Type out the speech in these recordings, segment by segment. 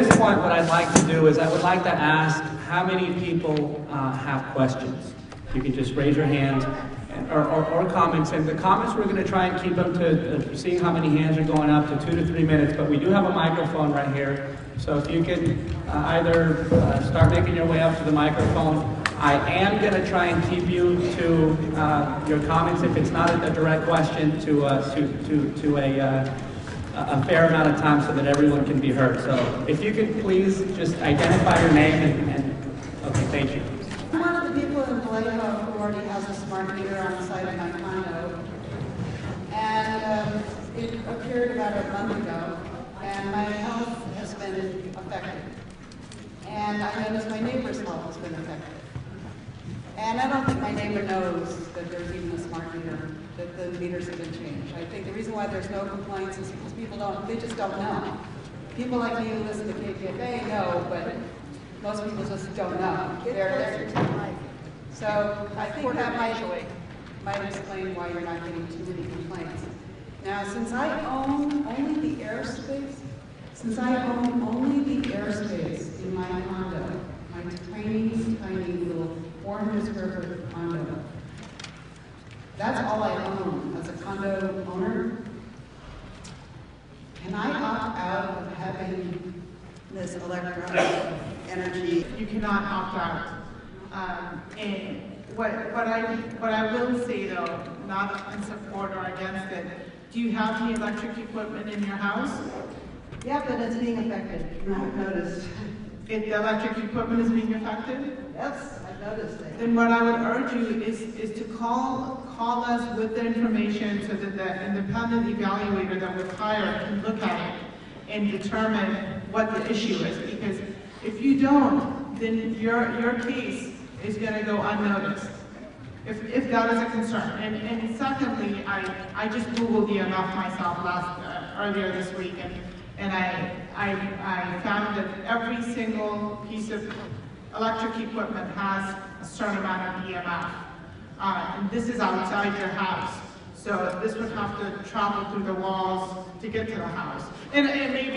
this point, what I'd like to do is I would like to ask how many people have questions. You can just raise your hand or comments. And the comments, we're going to try and keep them to seeing how many hands are going up to 2 to 3 minutes. But we do have a microphone right here. So if you can either start making your way up to the microphone. I am going to try and keep you to your comments, if it's not a direct question, to a fair amount of time so that everyone can be heard. So if you could please just identify your name and okay, thank you. I'm one of the people in Vallejo who already has a smart meter on the side of my condo. And it appeared about a month ago, and my health has been affected. And I noticed my neighbor's health has been affected. And I don't think my neighbor knows that there's even a smart meter, that the meters have been changed. I think the reason why there's no complaints is because people they just don't know. People like me who listen to KPFA know, but most people just don't know. So I think that might explain why you're not getting too many complaints. Now, since I own only the airspace in my condo, my tiny little 400 square foot condo, that's all I own as a condo owner. Can I opt out of having this electronic energy? You cannot opt out. And what I will say though, not in support or against it, do you have the electric equipment in your house? Yeah, but it's being affected. I've noticed. If the electric equipment is being affected? Yes, I've noticed it. Then what I would urge you is to call us with the information so that the independent evaluator that we've hired can look at it and determine what the issue is. Because if you don't, then your case is going to go unnoticed. If that is a concern. And secondly, I just Googled EMF myself earlier this week, and I found that every single piece of electric equipment has a certain amount of EMF. And this is outside your house. So this would have to travel through the walls to get to the house. And it may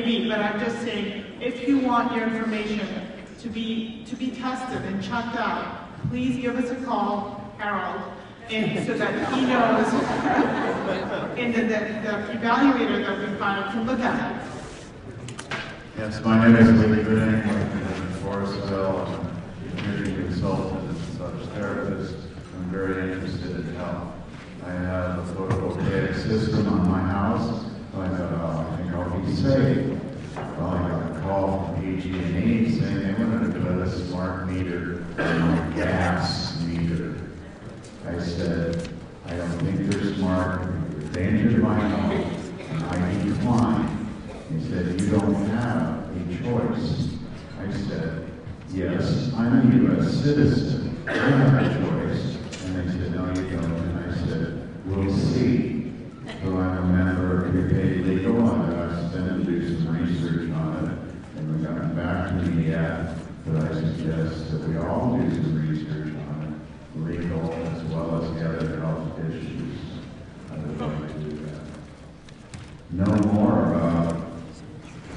be, but I'm just saying, if you want your information to be tested and checked out, please give us a call, Harold, and so that he knows, and the evaluator that we hired can look at it. Yes, my name is Lee Gooding. I live in Forestville. I'm a community consultant and such therapist. I'm very interested in health. I have a photovoltaic system on my house. So I thought, oh, I think I'll be safe. Well, I got a call from PG&E saying they wanted to put a smart meter on my gas meter. I said, I don't think they're smart. They're danger to my home. And I declined. He said, you don't have a choice. I said, yes, I'm a U.S. citizen. I have a choice. And they said, no, you don't. And I said, we'll see. So I'm a member of prepaid legal. I asked them to do some research on it. And we got back to me yet. But I suggest that we all do some research on it, legal as well as the other health issues. I would like to do that. No more about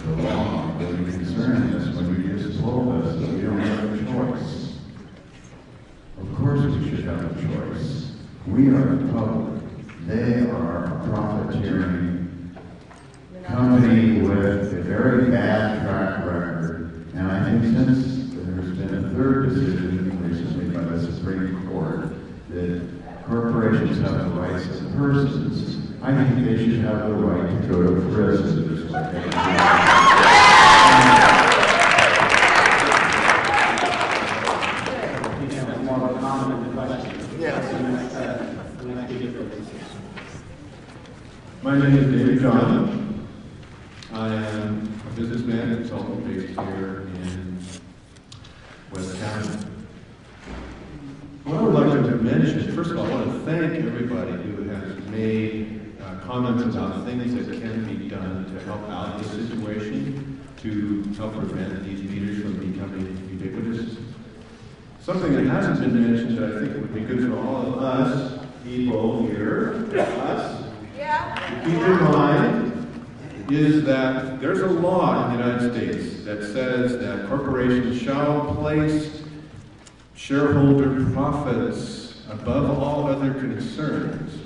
the law really concerning us when you just told us that we don't have a choice. Of course we should have a choice. We are the public. They are a profiteering company with a very bad track record. And I think since there's been a third decision recently by the Supreme Court that corporations have the rights of persons, I think they should have the right to go to prison just like they do. My name is David John. I am a businessman and consultant based here in West Canada. What I would like to mention, first of all, I want to thank everybody who has made comments about things that can be done to help out this situation, to help prevent these meters from becoming ubiquitous. Something that hasn't been mentioned that I think would be good for all of us people here, us, to keep in mind is that there's a law in the United States that says that corporations shall place shareholder profits above all other concerns.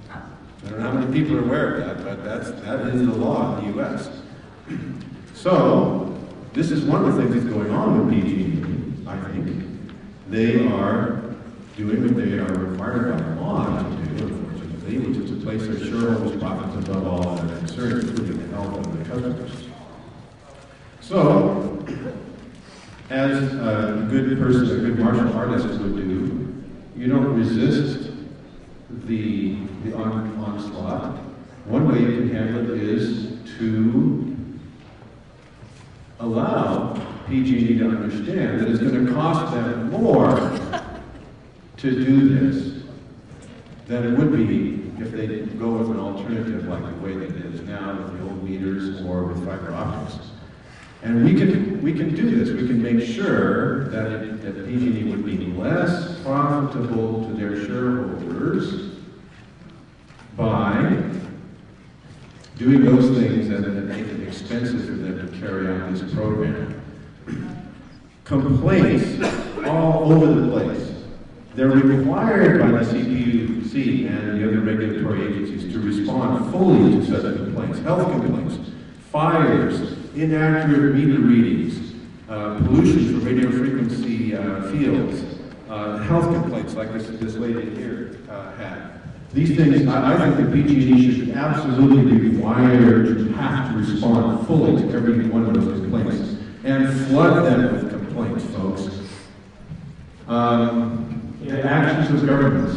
I don't know how many people are aware of that, but that is the law in the U.S. So, this is one of the things that's going on with PG&E, I think. They are doing what they are required by law to do, unfortunately, which is to place their shareholders' profits above all other concerns, including the health of the customers. So, as a good person, a good martial artist would do, you don't resist the onslaught. One way you can handle it is to allow PG&E to understand that it's going to cost them more to do this than it would be if they go with an alternative like the way that it is now with the old meters or with fiber optics. And we can do this. We can make sure that PG&E would be less profitable to their shareholders by doing those things that make it expensive for them to carry out this program. Complaints all over the place. They're required by the CPUC and the other regulatory agencies to respond fully to such complaints. Health complaints, fires, inaccurate meter readings, pollution from radio frequency fields, health complaints like this lady here had. These things, I think that PG&E should be absolutely required to have to respond fully to every one of those complaints and flood them with complaints, folks. The actions of governments.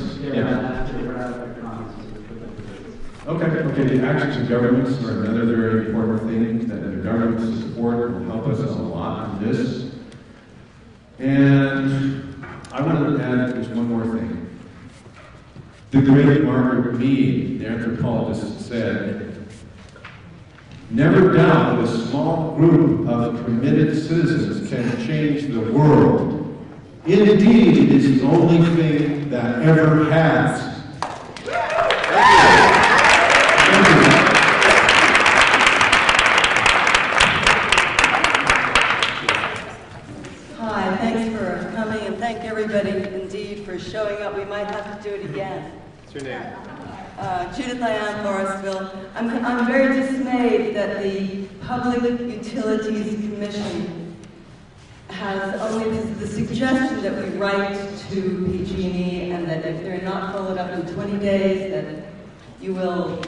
Okay, the actions of governments are another very important thing that the government's support will help us a lot in this. And I want to add just one more thing. The great Margaret Mead, the anthropologist, said, "Never doubt that a small group of committed citizens can change the world. Indeed, it is the only thing that ever has." Hi, thanks for coming, and thank everybody indeed for showing up. We might have to do it again. What's your name? Judith Diane Forestville. I'm very dismayed that the Public Utilities Commission has only the suggestion that we write to PG&E and that if they're not followed up in 20 days, that you will,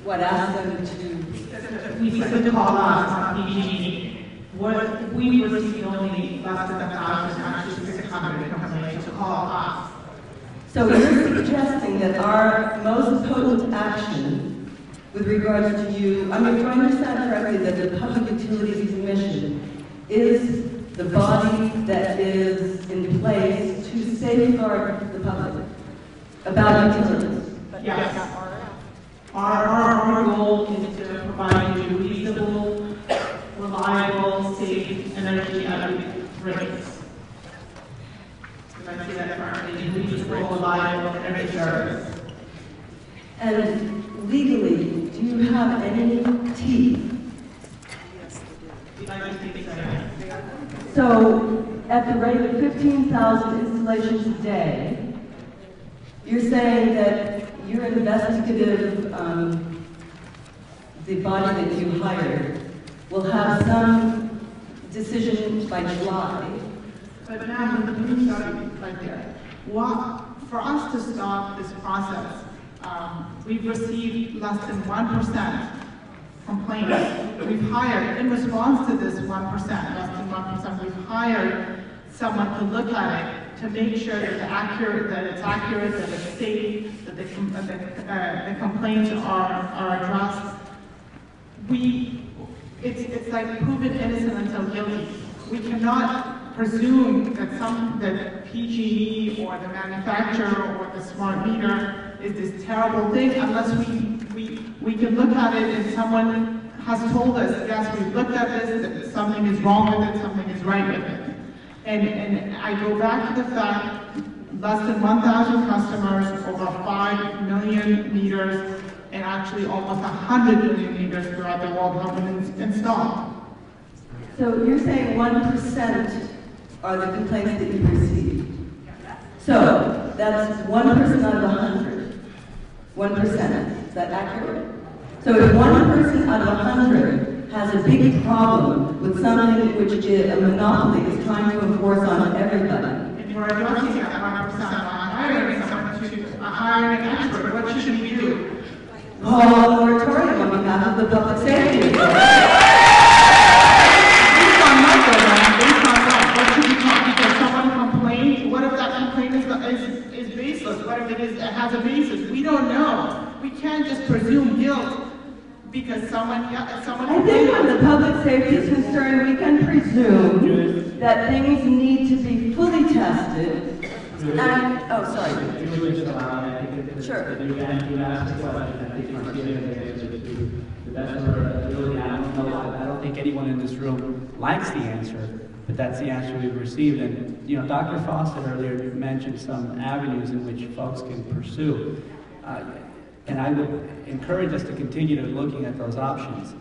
ask them to... We said to call us on PG&E. What we received only less than 1,000, actually 600 complaints to call us. So you're suggesting that our most potent action with regards to you, do I understand correctly that the Public Utilities Commission is the body that is in place to safeguard the public about utilities? Yes. Our goal is to provide you reasonable, reliable, safe energy at rates. If I say that correctly, reasonable, reliable energy service. And legally, do you have any teeth? We'd like to think so. So, at the rate of 15,000 installations a day, you're saying that your investigative, the body that you hired, will have some decision by July. But ma'am, let me start right there. For us to start this process, we've received less than 1% complaints. We've hired, in response to this 1%, less than 1%, we've hired someone to look at it to make sure that it's accurate, that it's safe, that the complaints are addressed. It's like proven innocent until guilty. We cannot presume that PG&E or the manufacturer or the smart meter is this terrible thing unless we can look at it and someone has told us, yes, we've looked at this, that something is wrong with it, something is right with it. And I go back to the fact, less than 1,000 customers, over 5 million meters, and actually almost 100 million meters throughout the world have been installed. So you're saying 1% are the complaints that you've received. So that's 1% out of 100. 1%. Is that accurate? So if one person out of 100 has a big problem with something which a monopoly is trying to enforce on everybody. And we're addressing that 1% by hiring someone to hire an expert. What should we do? Call a moratorium on behalf of the public safety. Based on my program, based on that, what should we talk? Because someone complained, what if that complaint is baseless? What if it has a basis? We don't know. We can't just presume guilt because someone I think when the public safety is concerned, we can presume that things need to be fully tested. And, oh, sorry. Sure. I don't think anyone in this room likes the answer, but that's the answer we've received. And, you know, Dr. Fawcett earlier mentioned some avenues in which folks can pursue. And I would encourage us to continue to looking at those options.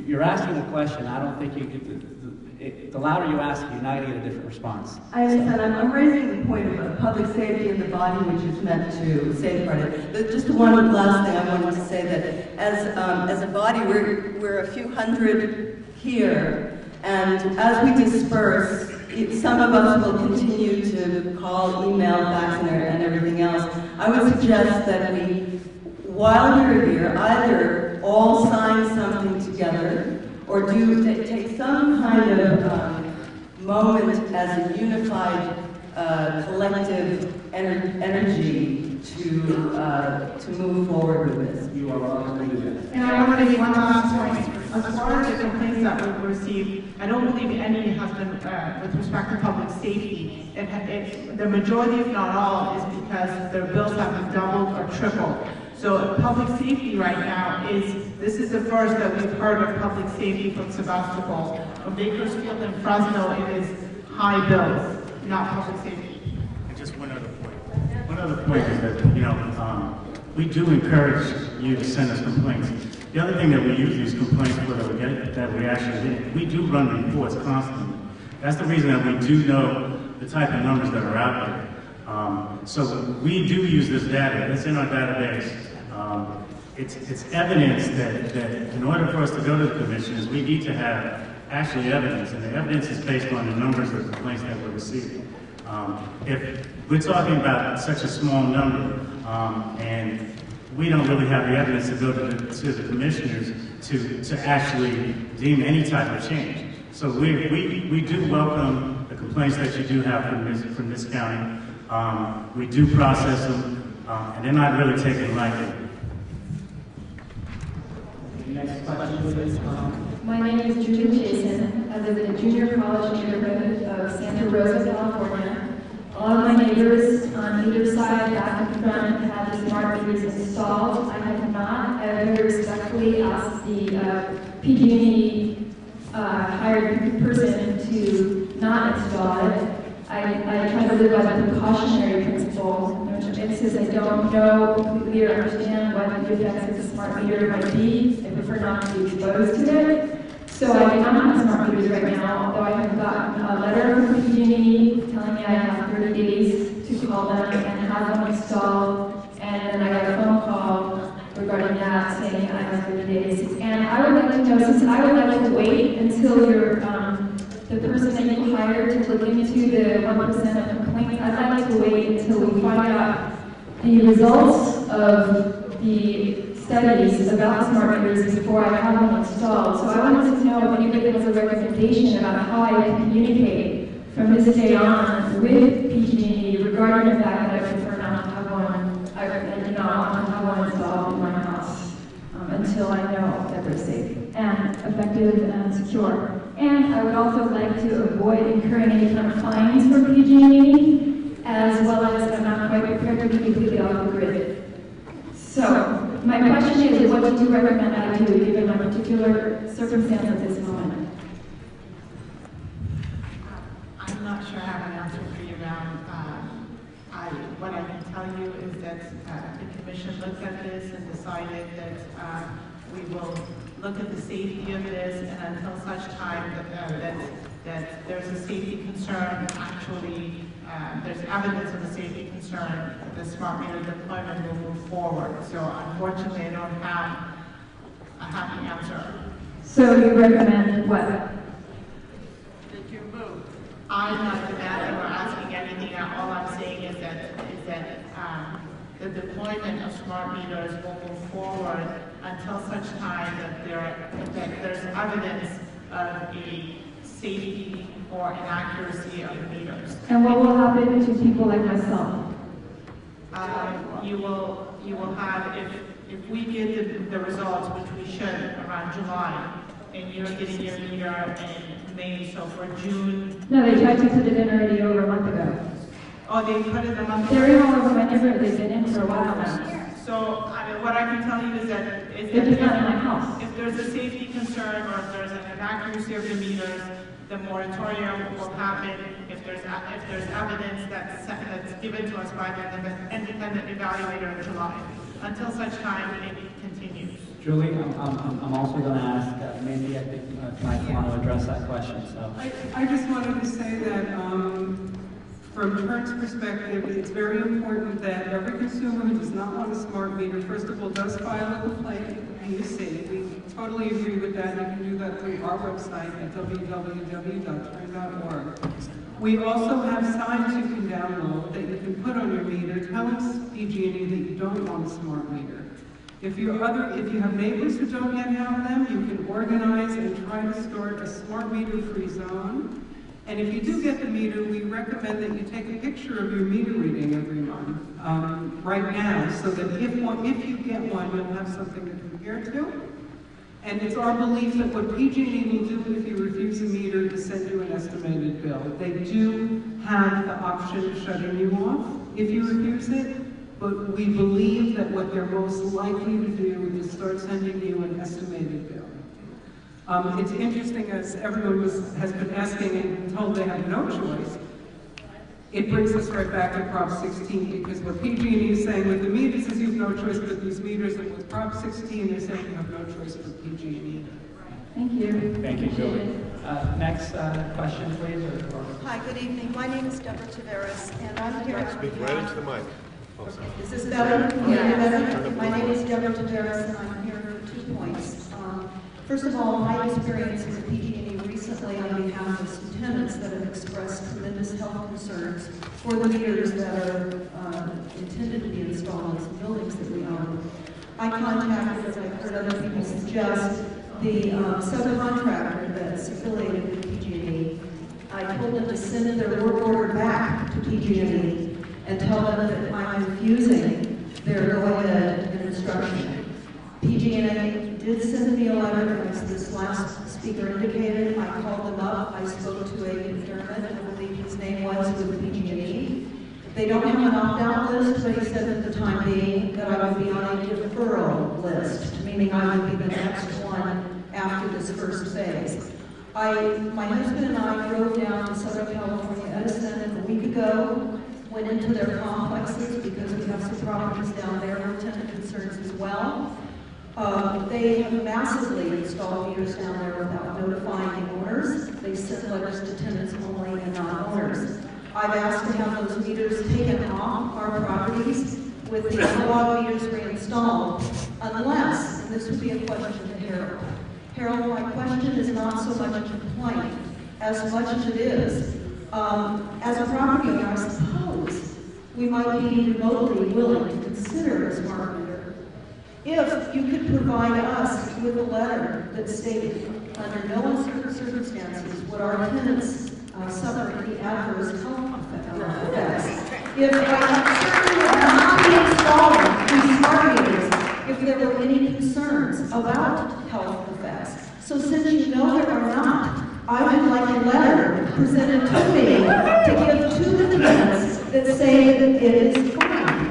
You're asking a question. I don't think you could, the louder you ask it, you're not going to get a different response. I understand. I'm raising the point of public safety in the body, which is meant to safeguard it. But just one last thing I wanted to say, that as a body, we're a few hundred here, and as we disperse, some of us will continue to call, email, fax, and everything else. I would suggest that we, while we're here, either all sign something together or take some kind of moment as a unified collective energy to move forward with this. You are welcome to do that. And I want to make one last point. As far as the complaints that we've received, I don't believe any has been with respect to public safety. The majority, if not all, is because their bills have been doubled or tripled. So public safety right now this is the first that we've heard of public safety from Sebastopol. From Bakersfield and Fresno, it is high bills, not public safety. And just one other point. One other point is that, we do encourage you to send us complaints. The other thing that we use these complaints for that we actually get, we do run reports constantly. That's the reason that we do know the type of numbers that are out there. So we do use this data. It's in our database. It's evidence that in order for us to go to the commissioners, we need to have actually evidence, and the evidence is based on the numbers of complaints that we're receiving. If we're talking about such a small number, and we don't really have the evidence to go to the commissioners to actually deem any type of change. So we do welcome the complaints that you do have from this county. We do process them, and they're not really taken lightly. Next question, please. My name is Judith Jason. I live in the junior college neighborhood of Santa Rosa, California. All of my neighbors on either side, back and front, have the smart meters installed. I have not. I very respectfully asked the PG&E hired person to not install it. I try to live by the precautionary principle. It says I don't know completely or understand what the effects of the smart meter might be. I prefer not to be exposed to it. So I do not have smart meters right now, although I have gotten a letter from PG&E telling me I have 30 days to call them and have them installed. And then I got a phone call regarding that saying I have 30 days. And I would like to know, since I would like to wait until you're the person that you hired to look into the 1% of complaints, I'd like to wait until we find out the results of the studies about smart meters before I have them installed. So I wanted to know if anybody has a recommendation about how I can communicate from this day on with PG&E regarding the fact that I prefer not to have one, I do not want to have one installed in my house until I know that they're safe and effective and secure. And I would also like to avoid incurring any kind of fines from PG&E, as well as I'm not quite prepared to be completely off the grid. So, my question is, what do you recommend I do given my particular circumstance at this moment? I'm not sure I have an answer for you around What I can tell you is that the commission looked at this and decided that we will look at the safety of this, and until such time that there's a safety concern, actually there's evidence of a safety concern, the smart meter deployment will move forward. So unfortunately, I don't have a happy answer. So you recommend what? That you move. I'm not demanding or asking anything. All I'm saying is that the deployment of smart meters will move forward until such time that there's evidence of a safety or inaccuracy of the meters. And what will happen to people like myself? You will have, if we get the results, which we should around July, and you're getting your meter in May, so for June. No, they tried to put it in already over a month ago. Oh, they put it a month ago? They're in all over my neighborhood. They've been in for a while now. So, I mean, what I can tell you is that It's not in my house. if there's a safety concern or if there's an inaccuracy of the meters, the moratorium will happen. If there's evidence that's given to us by the independent evaluator in July. Until such time, it continues. Julie, I'm also going to ask, maybe I think Mike want to address that question. So I just wanted to say that from Kurt's perspective, it's very important that every consumer who does not want a smart meter, first of all, does file a complaint with the PUC. We totally agree with that. You can do that through our website at www.turn.org. We also have signs you can download that you can put on your meter telling PG&E that you don't want a smart meter. If you have neighbors who don't yet have them, you can organize and try to start a smart meter-free zone. And if you do get the meter, we recommend that you take a picture of your meter reading every month, right now, so that if you get one, you'll have something to compare to. And it's our belief that what PG&E will do if you refuse a meter is send you an estimated bill. They do have the option of shutting you off if you refuse it, but we believe that what they're most likely to do is start sending you an estimated bill. It's interesting, as everyone has been asking and told they have no choice. It brings us right back to Prop 16, because what PG&E is saying with the meters is you have no choice but these meters, and with Prop 16 they're saying you have no choice but PG&E. Thank you. thank you, Julie. Next question, please. Hi, good evening. My name is Deborah Taveras, and I'm here. Speak right into the mic. Is this better? Yeah, better? My name is Deborah Taveras, and I'm here for 2 points. First of all, my experience with PG&E recently on behalf of some tenants that have expressed tremendous health concerns for the meters that are intended to be installed in some buildings that we own. I contacted, as I've heard other people suggest, the subcontractor that's affiliated with PG&E. I told them to send their work order back to PG&E and tell them that I'm refusing their go-ahead and instruction. PG&E did send me a letter, as this last speaker indicated. I called them up. I spoke to a McDermott, I believe his name was, with PG&E. They don't have an opt-out list, but he said at the time being that I would be on a deferral list, meaning I would be the next one after this first phase. My husband and I drove down to Southern California Edison a week ago, went into their complexes because we have some properties down there with tenant concerns as well. They have massively installed meters down there without notifying the owners. They send letters to tenants only and not owners. I've asked to have those meters taken off our properties with the analog meters reinstalled, unless, and this would be a question to Harold. Harold, my question is not so much a complaint as much as it is, as a property owner, I suppose we might be remotely willing to consider a smart meter if you could provide us with a letter that stated, under no uncertain circumstances would our tenants suffer any adverse health effects. If certainly would not be installing these smart meters if there were any concerns about health effects. So since you know there are not, I would like a letter presented to me to give to the tenants that say that it is fine.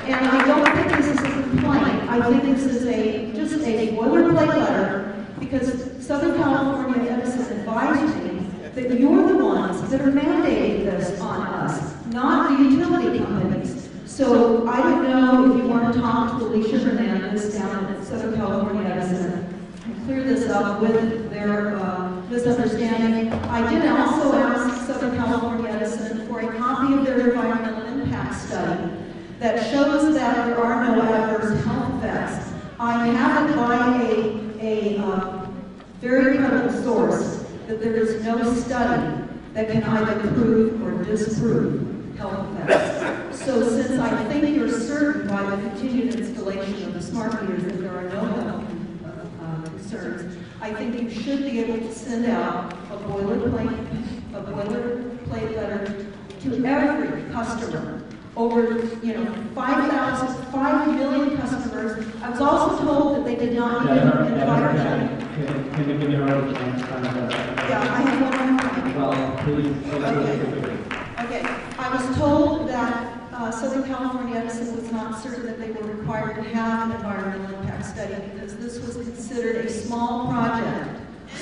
And I don't think this is a complaint. I think this is just a boilerplate letter, because Southern California Edison advised me that you're the ones that are mandating this on us, not the utility companies. So I don't know if you want to talk to Alicia Hernandez down at Southern California Edison and clear this up with their misunderstanding. I did also ask Southern California Edison for a copy of their environmental impact study that shows that there are no adverse health effects. I have it by a very credible source that there is no study that can either prove or disprove health effects. So since I think you're certain by the continued installation of the smart meters that there are no health concerns, I think you should be able to send out a boilerplate letter to every customer. Over, 5 million customers. I was also told that they did not need environmental. Can you give me a road? Yeah, I have one more. Well, please. Okay. I was told that Southern California Edison was not certain that they were required to have an environmental impact study because this was considered a small project,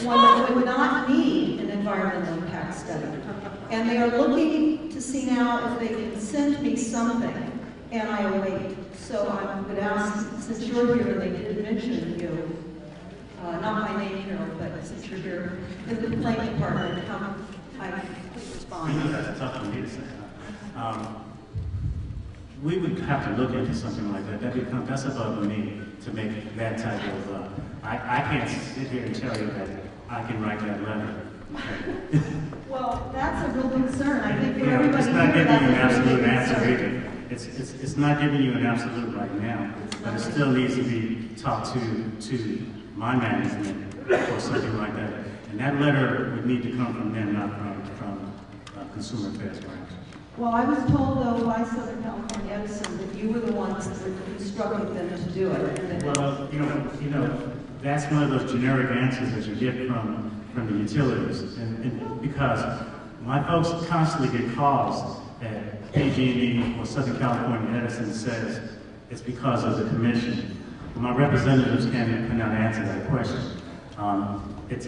one that would not need an environmental impact study. And they are looking to see now if they can send me something, and I await. So I would ask, since you're here, they did mention you, not my name here, but since you're here in the complaint department, how I respond. That's tough for me to say. We would have to look into something like that. That's above me to make that type of. I can't sit here and tell you that I can write that letter. Well, that's a real concern. I think for Yeah, everybody it's not here, giving you an that's a absolute big answer concern. either. It's not giving you an absolute right now, but it still needs to be talked to my management or something like that. And that letter would need to come from them, not from Consumer Affairs Branch. Well, I was told, though, by Southern California Edison that you were the ones that were instructing them to do it. And that Well, you know, that's one of those generic answers that you get from the utilities, and because my folks constantly get calls at PG&E or Southern California Edison says it's because of the commission. But my representatives cannot answer that question. It's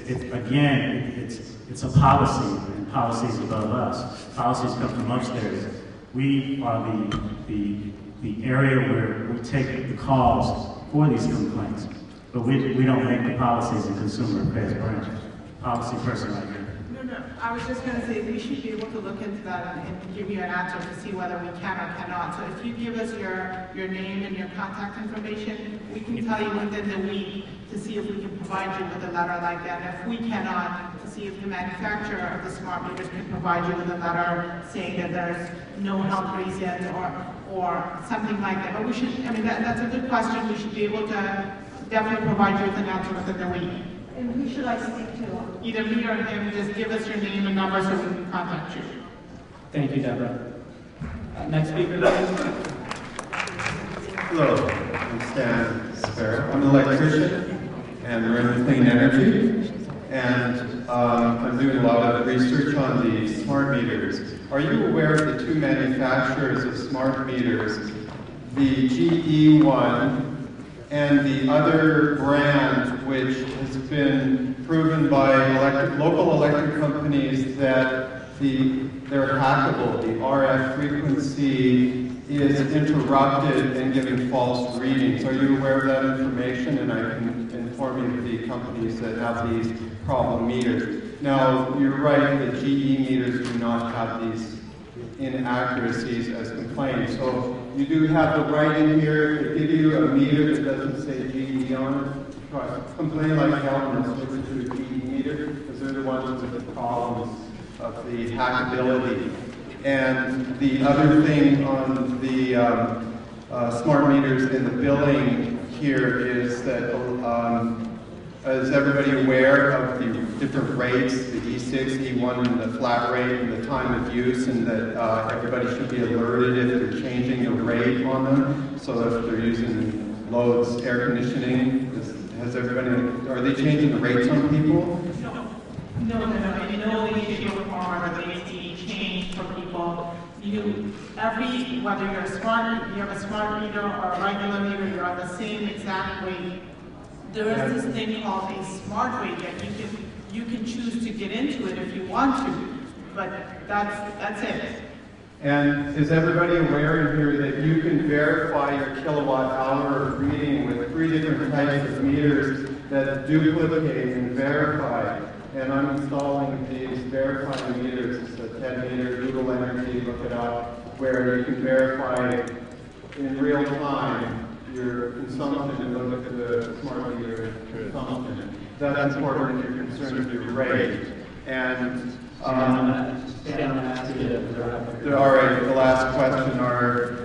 a policy, and policies above us. Policies come from upstairs. We are the area where we take the calls for these complaints, but we don't make the policies in Consumer Affairs Branch. Policy person right here. No, I was just going to say we should be able to look into that and give you an answer to see whether we can or cannot. So if you give us your name and your contact information, we can tell you within the week to see if we can provide you with a letter like that. And if we cannot, to see if the manufacturer of the smart meters can provide you with a letter saying that there's no health reason or something like that. But we should, that's a good question. We should be able to definitely provide you with an answer within the week. And who should I speak to? Either me or him, just give us your name and number so we can contact you. Thank you, Deborah. Next speaker, please. Hello, I'm Stan Sparrow. I'm an electrician and we're in clean energy. And I'm doing a lot of research on the smart meters. Are you aware of the two manufacturers of smart meters, the GE one and the other brand, which has been proven by local electric companies that they're hackable? The RF frequency is interrupted and giving false readings. Are you aware of that information? And I can inform you of the companies that have these problem meters. Now, you're right, the GE meters do not have these inaccuracies as complained. So you do have the right in here to give you a meter that doesn't say GE on it. Try to complain like hell and they'll switch it to a GE meter because they're the ones with the problems of the hackability. And the other thing on the smart meters in the billing here is that is everybody aware of the different rates, the E6, E1, and the flat rate, and the time of use, and that everybody should be alerted if they're changing the rate on them? So if they're using Lowe's air conditioning, are they changing the rates on people? No, in no way, shape, or form are the rates being changed for people. Whether you have a smart meter or a regular meter, you're on the same exact rate. There is this thing called a smart rate that you can choose to get into it if you want to, but that's it. And is everybody aware in here that you can verify your kilowatt hour reading with 3 different types of meters that duplicate and verify? And I'm installing these verifying meters. It's a 10 meter Google Energy, look it up, where you can verify in real time your consumption and look at the smart meter consumption. That's important if you're concerned with your rate. And all right, the last question are,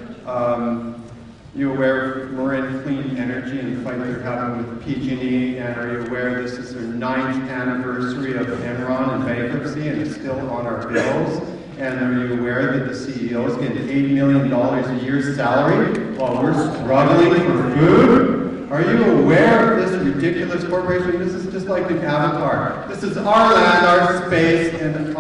you aware of Marin Clean Energy and the fight they're having with PG&E? And are you aware this is their 9th anniversary of Enron and bankruptcy and it's still on our bills? And are you aware that the CEO is getting $8 million a year salary while we're struggling for food? Are you aware of this ridiculous corporation? This is just like an Avatar. This is our land, our space, and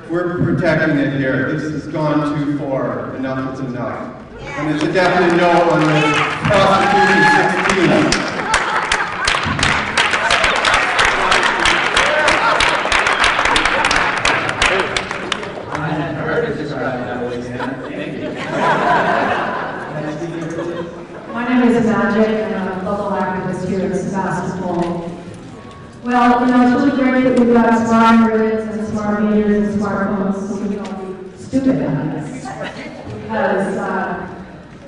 we're protecting it here. This has gone too far. Enough is enough. And it's a definite no on this Prosecution 16. Well, it's really great that we've got smart grids and smart meters and smartphones, so we don't be stupid on this. Because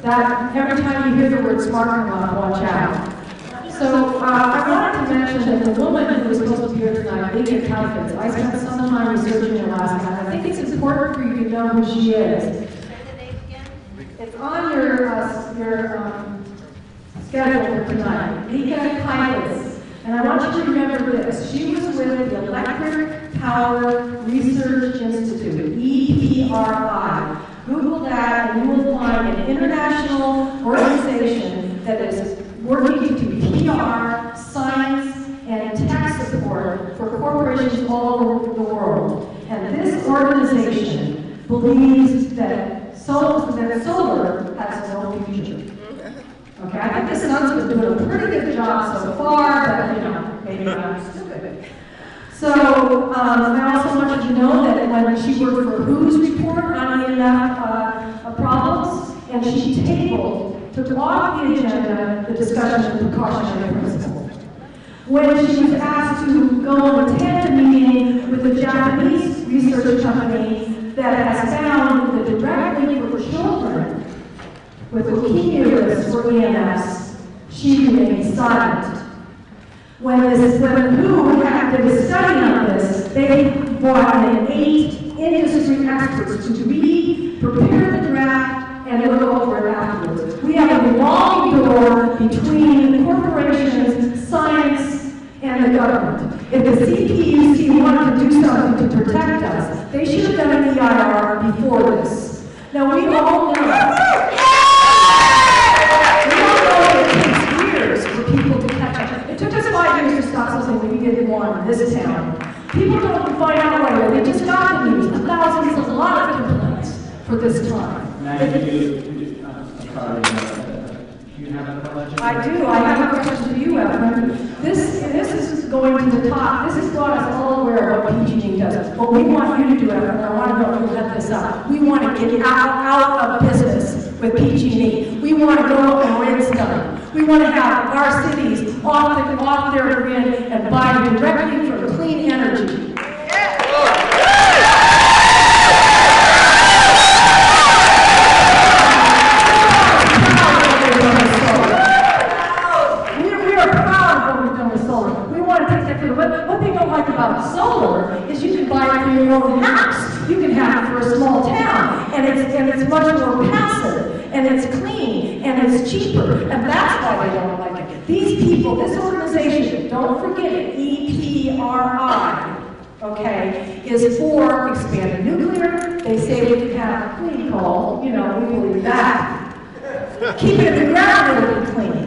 that every time you hear the word smart come up, watch out. So I wanted to mention that the woman who was supposed to be here tonight, Lady Calkins, I spent some time researching her last night. I think it's important for you to know who she is. It's on your schedule for tonight. Lady Calkins. And I want you to remember this. She was with the Electric Power Research Institute, EPRI. Google that and you will find an international organization that is working to do PR, science, and tech support for corporations all over the world. And this organization believes that solar has no future. Okay, I think the sun's been doing a pretty good job so far, but maybe I'm stupid. So I also want you to know that when she worked for WHO's report on EMF problems, and she took off the agenda the discussion of the precautionary principle. When she was asked to go and attend a meeting with a Japanese research company that has found the direct link for children with leukemia risk for EMS, she remained silent. When WHO did a study on this, they brought in 8 industry experts to read, prepare the draft, and look over it afterwards. We have a long door between corporations, science, and the government. If the CPUC wanted to do something to protect us, they should have done an EIR before this. Now we all know. It took us 5 years to stop something we didn't want in this town. People don't find out right away. They just got the news. A lot of complaints for this time. I do. I have a question for you, Evan. This is going to the top. This has got us all aware of what PG&E does. What we want you to do, Evan, and I want to know if you'll let this up. We want to get out of business with PG&E. We want to go and rinse done. We want to have our cities off their grid and buy directly from clean energy. We are proud of what we've done with solar. We want to take that further. What they don't like about solar is you can buy it for your own house. You can have it for a small town, and it's much more passive, and it's clean, and it's cheaper, and that's why they don't like it. These people, this organization, don't forget it, EPRI, okay, is for expanded nuclear. They say we can have clean coal, we believe that. Keep it in the ground, it'll be clean.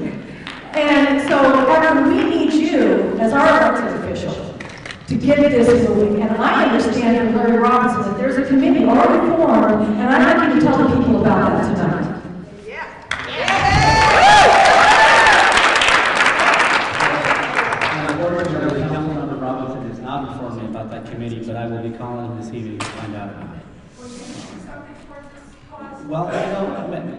And so, Evan, we need you, as our elected official, to get this moving. And I understand from Larry Robinson that there's a committee already formed, and I'd like you to tell the people about that tonight. Councilmember Robinson has not informed me about that committee, but I will be calling him this evening to find out about it. Well,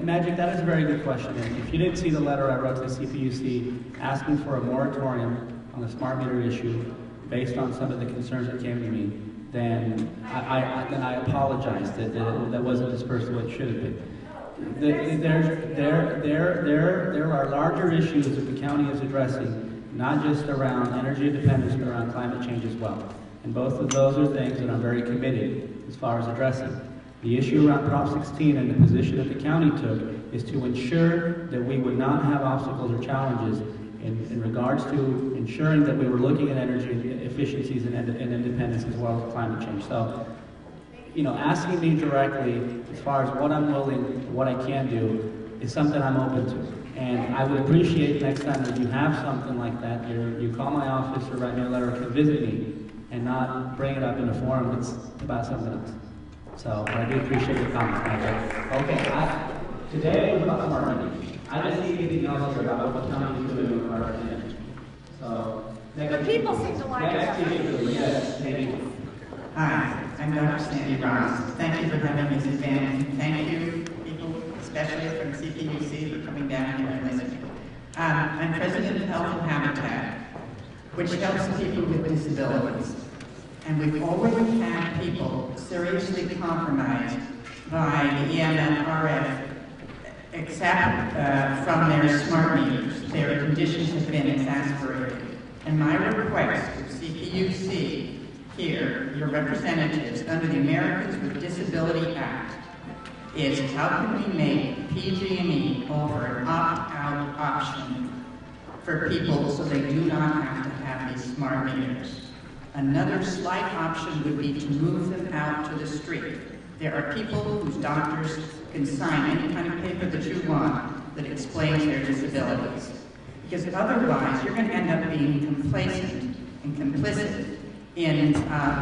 Magic, that is a very good question. And if you didn't see the letter I wrote to the CPUC asking for a moratorium on the smart meter issue based on some of the concerns that came to me, then I apologize that wasn't dispersed the way it should have been. There are larger issues that the county is addressing, not just around energy independence, but around climate change as well. And both of those are things that I'm very committed as far as addressing. The issue around Prop 16 and the position that the county took is to ensure that we would not have obstacles or challenges in regards to ensuring that we were looking at energy efficiencies and independence as well as climate change. So, asking me directly as far as what I'm willing, what I can do, is something I'm open to. And I would appreciate next time that you have something like that, you call my office or write me a letter or come visit me and not bring it up in a forum that's about something else. So I do appreciate your comments, Magic. Okay, today was about smart meters. I didn't see anything else here about what the county is doing with regard to energy. So, But people seem to like next it. yes, thank you. Hi, I'm Dr. Sandy Ross. Thank you for having this event, and thank you, people, especially from CPUC, for coming down here and listening. I'm president of Health and Habitat, which helps people with disabilities. And we've already had people seriously compromised by the EMF-RF, except from their smart meters. Their conditions have been exasperated. And my request to CPUC here, your representatives, under the Americans with Disability Act, is how can we make PG&E offer an opt-out option for people so they do not have to have these smart meters. Another slight option would be to move them out to the street. There are people whose doctors can sign any kind of paper that you want that explains their disabilities. Because otherwise, you're going to end up being complacent and complicit in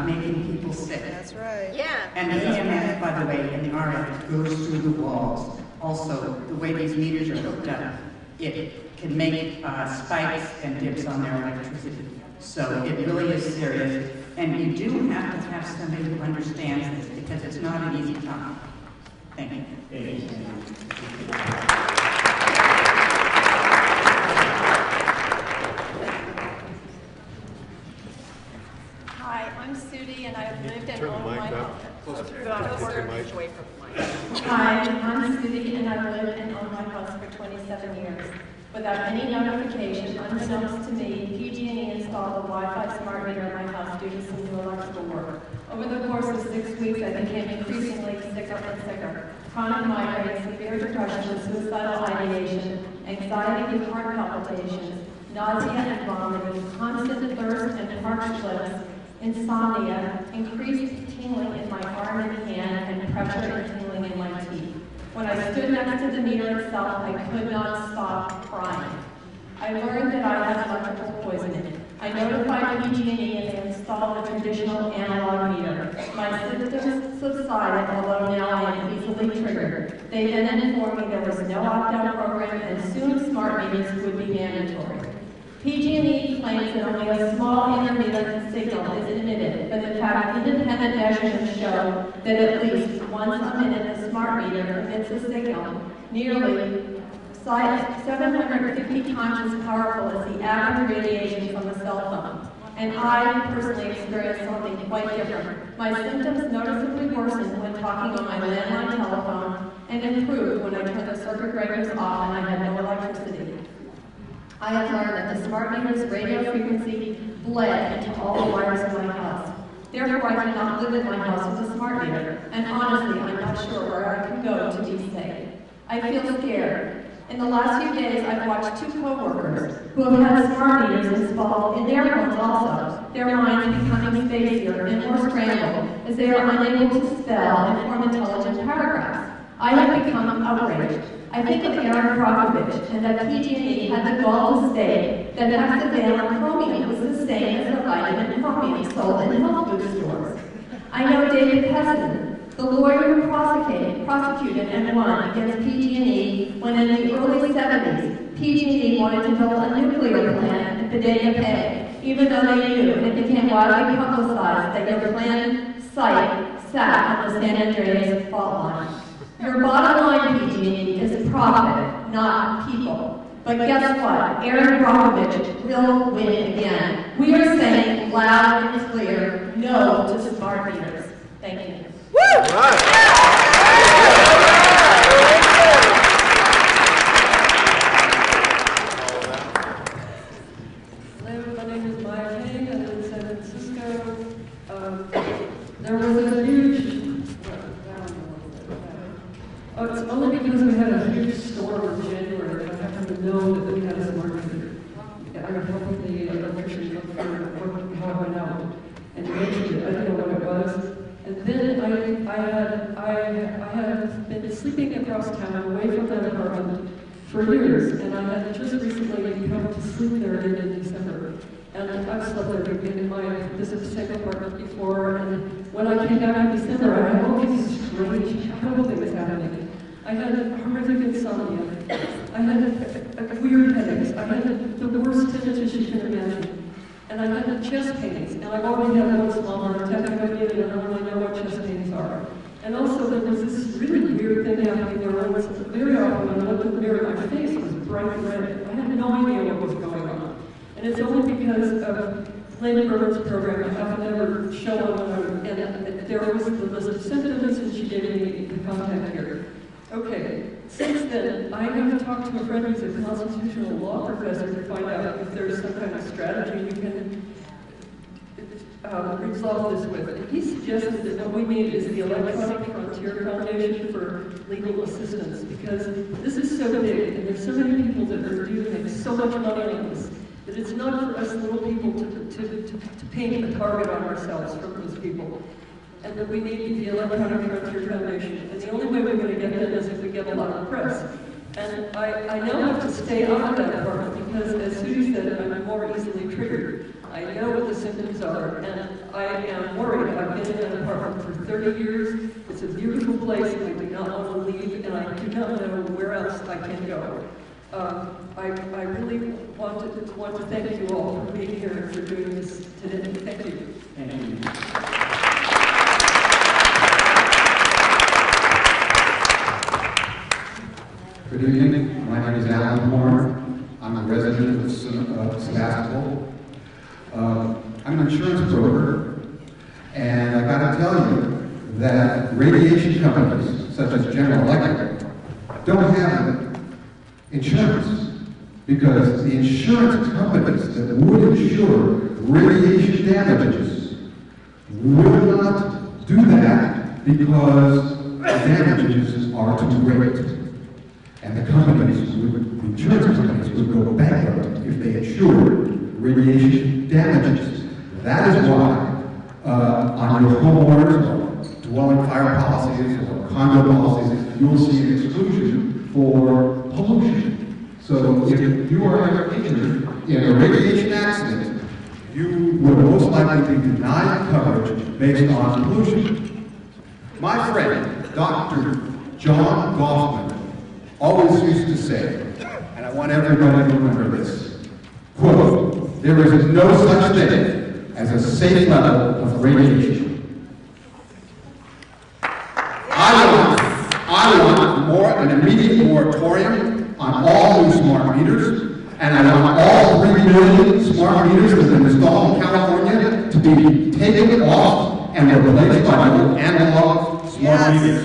making people sick. That's right. Yeah. And the EMF, by the way, and the RF goes through the walls. Also, the way these meters are hooked up, it can make spikes and dips on their electricity. So it really is serious. And you do have to have somebody who understands this because it's not an easy topic. Thank you. Hi, I'm Sudie, and I've lived and owned my home. Hi, I'm Sudie, and I've lived and owned my house for 27 years. Without any notification, unbeknownst to me, PG&E installed a Wi-Fi smart meter in my house due to some new electrical work. Over the course of 6 weeks, I became increasingly sicker and sicker. Chronic migraine, severe depression, suicidal ideation, anxiety and heart palpitations, nausea and vomiting, constant thirst and parched lips, insomnia, increased tingling in my arm and hand, and pressure and tingling in my teeth. When I stood next to the meter itself, I could not stop crying. I learned that I had electrical poisoning. I notified PG&E and they installed a traditional analog meter. My symptoms subsided, although now I am easily triggered. They then informed me there was no opt-out program and soon smart meters would be mandatory. PG&E claims that only a small intermittent signal is emitted, but in fact, independent measurements show that at least once a minute a smart meter emits a signal, nearly 750 times as powerful as the average radiation from a cell phone. And I personally experienced something quite different. My symptoms noticeably worsened when talking on my landline telephone and improved when I turned the circuit breakers off and I had no electricity. I have learned that the smart meter's radio frequency bled into all the wires in my house. Therefore, I cannot live in my house with a smart meter, and honestly, I'm not sure where I can go to be safe. I feel scared. In the last few days, I've watched 2 co-workers who have had smart meters installed in their homes also, their minds becoming spacier and more scrambled as they are unable to spell and form intelligent paragraphs. I have become outraged. I think of Aaron Brockovich and that PG&E had the gall to state that hexavalent chromium was the same as the vitamin chromium sold in health food stores. I know David Pessin, the lawyer who prosecuted and won against PG&E when in the early 70s, PG&E wanted to build a nuclear plant at Padilla Bay, even though they knew and it became widely publicized that their planned site sat on the San Andreas fault line. Your bottom line, PG&E, is profit, not people. But guess what? Aaron Brockovich will win again. We are saying loud and clear, no to smart meters. Thank you. Hello, my name is Maya King. I live in San Francisco. There was a huge, it's only because we had a huge storm in January that I happened to know that we had a smart meter. I was helping the electrician look for how it went out. And eventually, I didn't know what it was. And then I had been sleeping across town away from that apartment for years, and I had just recently come to sleep there in December. And I've slept there in this single apartment before, and when I came back in December, I had all these strange, horrible things happening. I had horrific insomnia. I had weird headaches. I had the worst tinnitus you can imagine. And I had chest pains, and I've already had one small heart attack. I don't really know what chest pains are. And also, there was this really weird thing happening there. Very often, when I looked in the mirror, my face was bright red. I had no idea what was going on. And it's only because of Lynn Berman's program, I haven't ever shown on, and there was the list of symptoms, and she gave me the contact here. Okay, since then, I have talked to a friend who's a constitutional law professor to find out if there's some kind of strategy we can resolve this with. And he suggested that what we need is the Electronic Frontier Foundation for Legal Assistance, because this is so big, and there's so many people that are due to make so much money on this, that it's not for us little people to paint a target on ourselves from those people. And that we need the Electronic Frontier Foundation. And the only way we're going to get them is if we get a lot of press. And I now have to stay out of that apartment because, as Sudi said, I'm more easily triggered. I know what the symptoms are, and I am worried. I've been in that apartment for 30 years. It's a beautiful place, and I do not want to leave, and I do not know where else I can go. I really want to thank you all for being here and for doing this today. Thank you. Thank you. Good evening. My name is Alan Horn. I'm a resident of Sebastopol. I'm an insurance broker, and I got to tell you that radiation companies such as General Electric don't have insurance because the insurance companies that would insure radiation damages would not do that because the damages are too great. And the insurance companies would go bankrupt if they insured radiation damages. That is why on your homeowners or dwelling fire policies or condo policies, you will see an exclusion for pollution. So if you are injured in a radiation accident, you would most likely be denied coverage based on pollution. My friend, Dr. John Goffman, always used to say, and I want everybody to remember this, quote, "There is no such thing as a safe level of radiation." I want an immediate moratorium on all new smart meters, and I want all 3 million smart meters that have been installed in California to be taken off and replaced by new analog smart meters.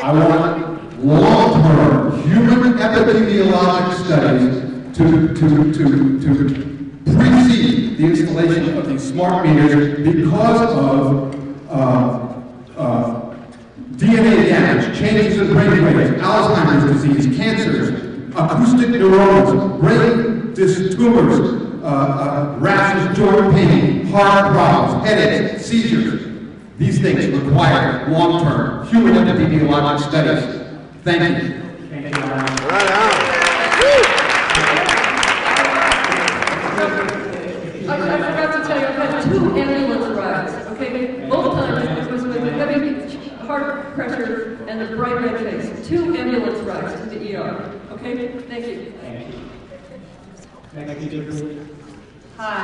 I want long-term human epidemiologic studies to precede the installation of these smart meters because of DNA damage, changes in brain waves, Alzheimer's disease, cancers, acoustic neuromas, brain tumors, rashes, joint pain, heart problems, headaches, seizures. These things require long-term human epidemiologic studies. Thank you. Thank you, Alan. I forgot to tell you, I've had 2 ambulance rides, okay? Both times it was with heavy heart pressure and a bright red face. 2 ambulance rides to the ER, okay? Thank you. Thank you. Next speaker. Hi.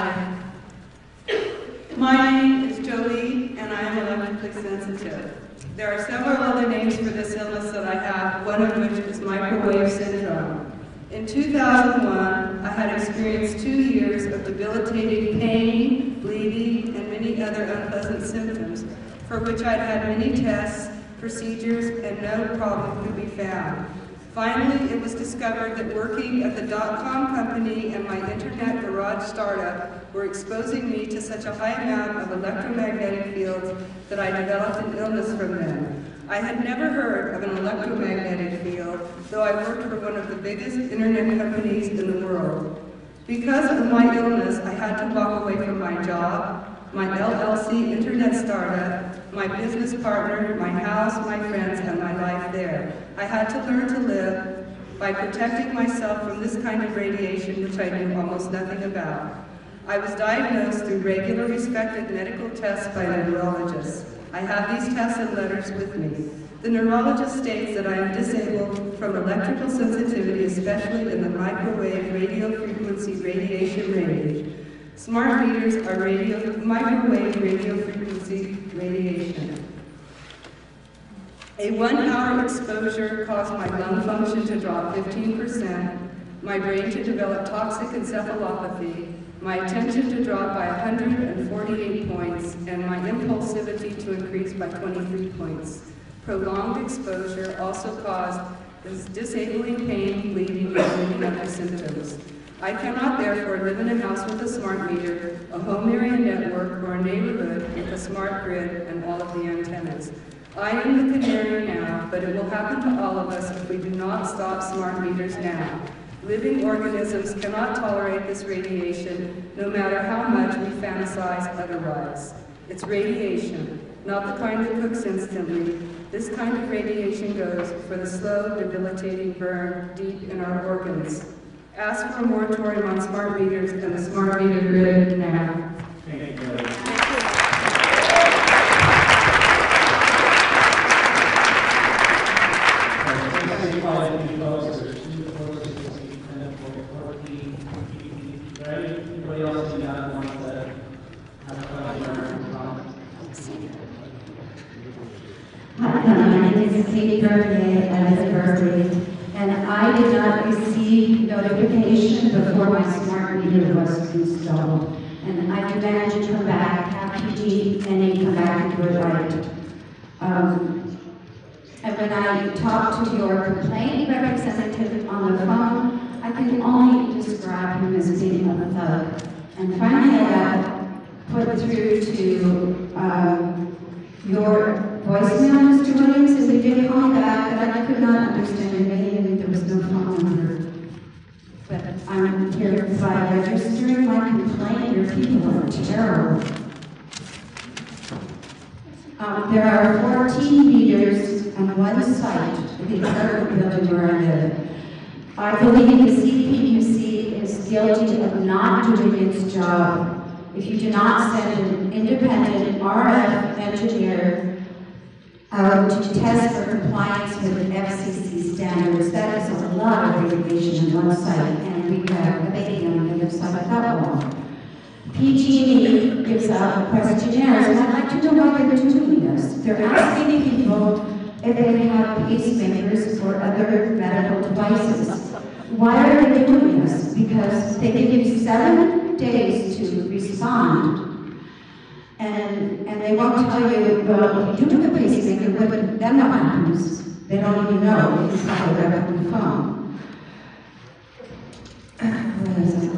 My name is Jolie, and I am electrically electrically sensitive. There are several other names for this illness that I have, one of which is microwave syndrome. In 2001, I had experienced 2 years of debilitating pain, bleeding, and many other unpleasant symptoms, for which I'd had many tests, procedures, and no problem could be found. Finally, it was discovered that working at the .com company and my internet garage startup were exposing me to such a high amount of electromagnetic fields that I developed an illness from them. I had never heard of an electromagnetic field, though I worked for one of the biggest internet companies in the world. Because of my illness, I had to walk away from my job, my LLC internet startup, my business partner, my house, my friends, and my life there. I had to learn to live by protecting myself from this kind of radiation, which I knew almost nothing about. I was diagnosed through regular respected medical tests by a neurologist. I have these tests and letters with me. The neurologist states that I am disabled from electrical sensitivity, especially in the microwave radio frequency radiation range. Smart meters are microwave radio frequency radiation. A 1-hour exposure caused my lung function to drop 15%, my brain to develop toxic encephalopathy, my attention to drop by 148 points, and my impulsivity to increase by 23 points. Prolonged exposure also caused disabling pain, bleeding, and many other symptoms. I cannot therefore live in a house with a smart meter, a home area network, or a neighborhood with a smart grid and all of the antennas. I am the canary now, but it will happen to all of us if we do not stop smart meters now. Living organisms cannot tolerate this radiation, no matter how much we fantasize otherwise. It's radiation, not the kind that cooks instantly. This kind of radiation goes for the slow, debilitating burn deep in our organs. Ask for a moratorium on smart meters and the smart meter grid now. Thank you. Anybody else in the audience wants to have a question or comment? My name is Katie Bernier, I live in Berkeley, and I did not receive notification before my smart meter was installed. And I demanded to come back, have PG&E come back and do it right. And when I talked to your complaint representative on the phone, I can only describe him as being a thug. And finally I got put through to your voicemail, Mr. Williams, and they did call me back, but I could not understand your name, and there was no phone number. But I'm here by registering my complaint. Your people are terrible. There are 14 meters on one site of the apartment building where I live. I believe the CPUC is guilty of not doing its job. If you do not send an independent RF engineer to test for compliance with FCC standards, that is a lot of radiation on one site, and we have a baby on the other side of that wall. PG&E gives out questionnaires, and I'd like to know why they're doing this. They're asking people if they have pacemakers or other medical devices. Why are they doing this? Because they give you 7 days to respond, and they won't tell you, well, if you do have a pacemaker, then what happens? They don't even know. It's not right up on the phone. What is it?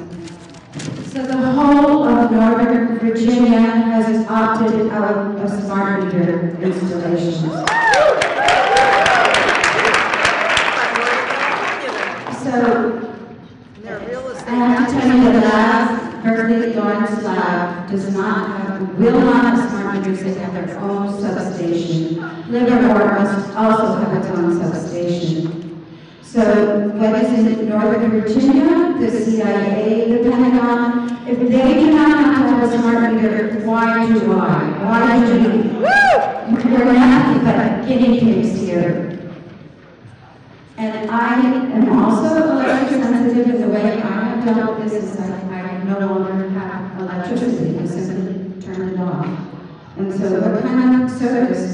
So the whole of Northern Virginia has opted out of smart meter installations. So I have to tell you the lab, Berkeley Lawrence Lab, will not have smart meters. They have their own substation. Livermore must also have its own substation. So what is in Northern Virginia, the CIA, the Pentagon, if they do not have a smart meter, why do I? Why do we? We're nothing but guinea pigs here. And I am also electric sensitive in the way I have dealt with this is I no longer have electricity. I simply turn it off. And so what kind of service